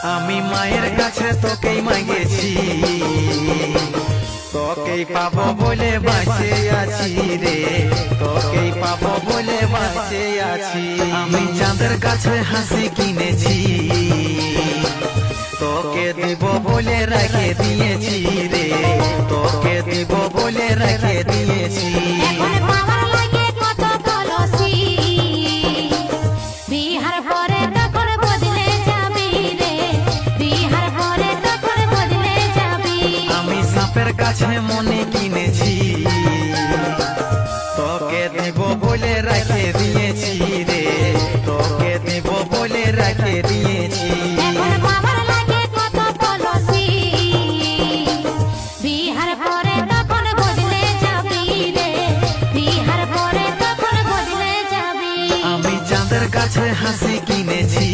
আমি মায়ের কাছে তোকেই মাগেছি, তোকেই পাবো বলে বাঁচে আছি রে, তোকেই পাবো বলে বাঁচে আছি। আমি চাঁদের কাছে হাসি কিনেছি, তোকে দিব বলে রেখে দিয়েছি রে, তোকে দিব বলে রেখে দিয়েছি। সাপের কাছে মনে কিনেছি, তোকে দিব বলে রেখে দিয়েছি রে, তোকে দিব বলে রেখে দিয়েছি। আমি চাঁদের কাছে হাসি কিনেছি,